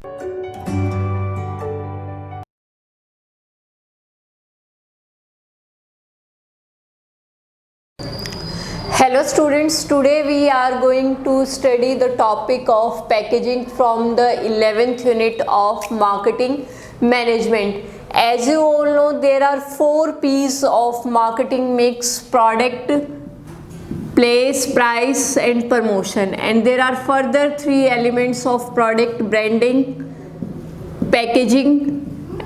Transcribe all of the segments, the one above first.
Hello students, today we are going to study the topic of packaging from the 11th unit of marketing management. As you all know, there are 4 P's of marketing mix: product, place, price and promotion, and there are further 3 elements of product: branding, packaging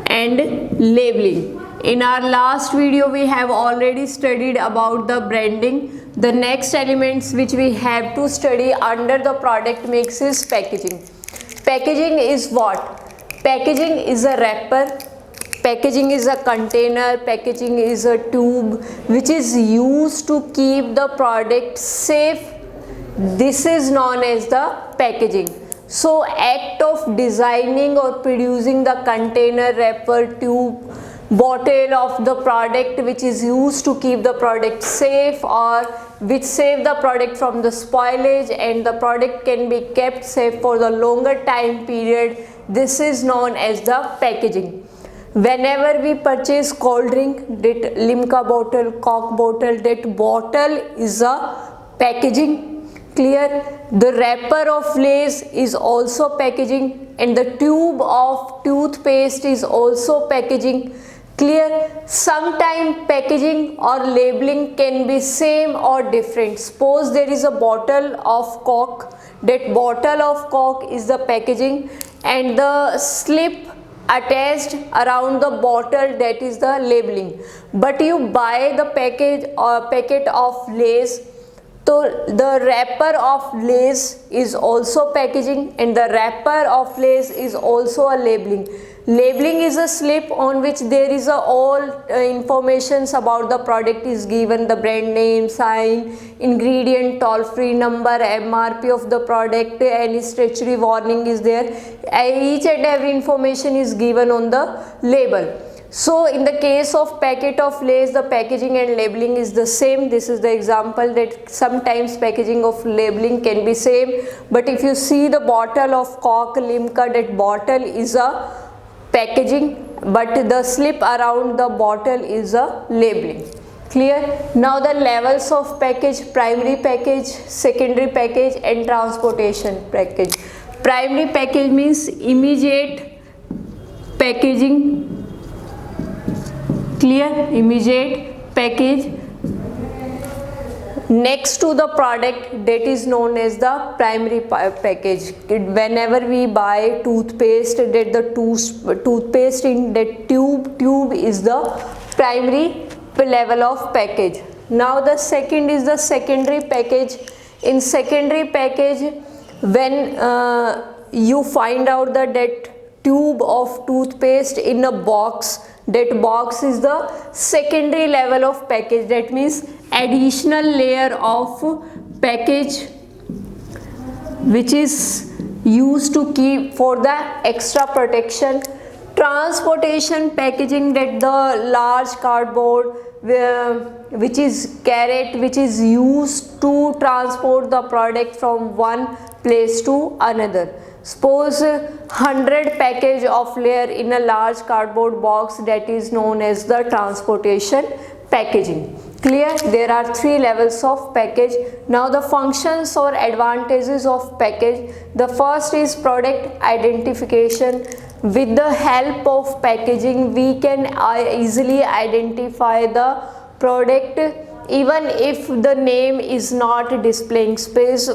and labeling. In our last video we have already studied about the branding. The next elements which we have to study under the product mix is packaging. Packaging is what? Packaging is a wrapper, packaging is a container, packaging is a tube which is used to keep the product safe. This is known as the packaging. So act of designing or producing the container, wrapper, tube, bottle of the product which is used to keep the product safe or which save the product from the spoilage, and the product can be kept safe for the longer time period. This is known as the packaging. Whenever we purchase cold drink, that Limca bottle, Coke bottle, that bottle is a packaging. Clear? The wrapper of Lay's is also packaging, and the tube of toothpaste is also packaging. Clear? Sometime packaging or labeling can be same or different. Suppose there is a bottle of Coke, that bottle of Coke is the packaging, and the slip attached around the bottle, that is the labeling. But you buy the package or packet of Lay's, so the wrapper of Lay's is also packaging, and the wrapper of Lay's is also a labeling. Labeling is a slip on which there is all informations about the product is given: the brand name, sign, ingredient, toll-free number, MRP of the product, any statutory warning is there. Each and every information is given on the label. So in the case of packet of Lay's, the packaging and labeling is the same. This is the example that sometimes packaging of labeling can be same, but if you see the bottle of Coke, Limca, that bottle is a packaging, but the slip around the bottle is a labeling. Clear? Now the levels of package: primary package, secondary package and transportation package. Primary package means immediate packaging. Clear? Immediate package next to the product, that is known as the primary package. Whenever we buy toothpaste, that the toothpaste in that tube is the primary level of package. Now the second is the secondary package. In secondary package, when you find out that tube of toothpaste in a box, that box is the secondary level of package. That means additional layer of package which is used to keep for the extra protection. Transportation packaging, that the large cardboard which is carried, which is used to transport the product from one place to another. Suppose 100 package of layer in a large cardboard box, that is known as the transportation packaging. Clear? There are 3 levels of package. Now the functions or advantages of package. The first is product identification. With the help of packaging, we can easily identify the product even if the name is not displaying. Space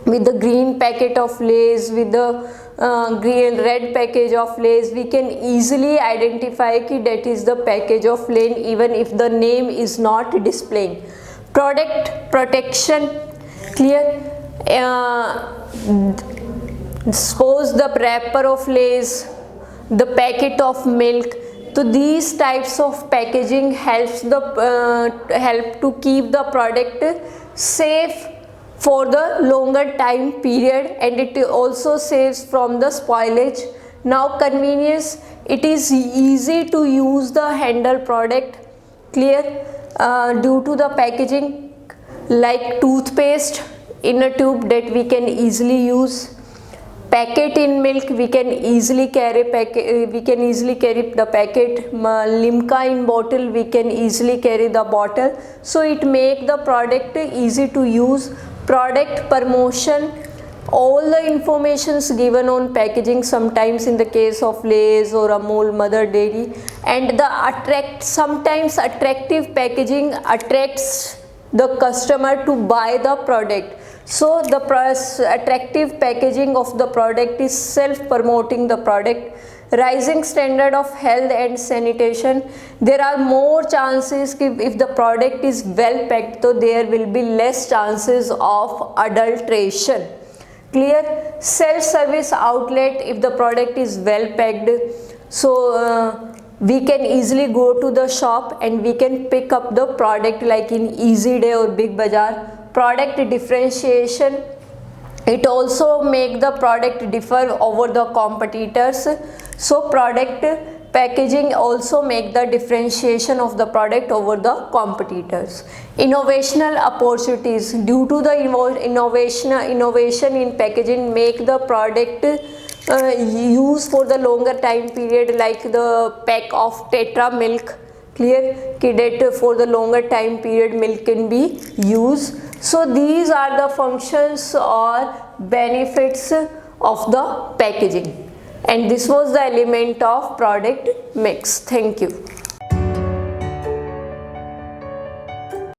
with the green packet of Lay's, with the red package of Lay's, we can easily identify that is the package of Lay's even if the name is not displaying. Product protection. Clear? Suppose the wrapper of Lay's, the packet of milk. So these types of packaging help to keep the product safe for the longer time period, and it also saves from the spoilage. Now convenience, it is easy to use the handle product. Clear? Due to the packaging, like toothpaste in a tube that we can easily use. packet in milk, we can easily carry the packet. Limca in bottle, we can easily carry the bottle. So it make the product easy to use. Product promotion, all the informations given on packaging, sometimes in the case of Lay's or Amul, Mother Dairy, and sometimes attractive packaging attracts the customer to buy the product. So the attractive packaging of the product is self-promoting the product. Rising standard of health and sanitation, there are more chances if the product is well packed, so there will be less chances of adulteration. Clear? Self-service outlet, if the product is well packed, so we can easily go to the shop and we can pick up the product like in Easy Day or Big Bazaar. Product differentiation, it also make the product differ over the competitors. So product packaging also make the differentiation of the product over the competitors. Innovational opportunities, due to the innovation in packaging, make the product use for the longer time period, like the pack of Tetra milk. Clear? That for the longer time period milk can be used. So these are the functions or benefits of the packaging, and this was the element of product mix. Thank you.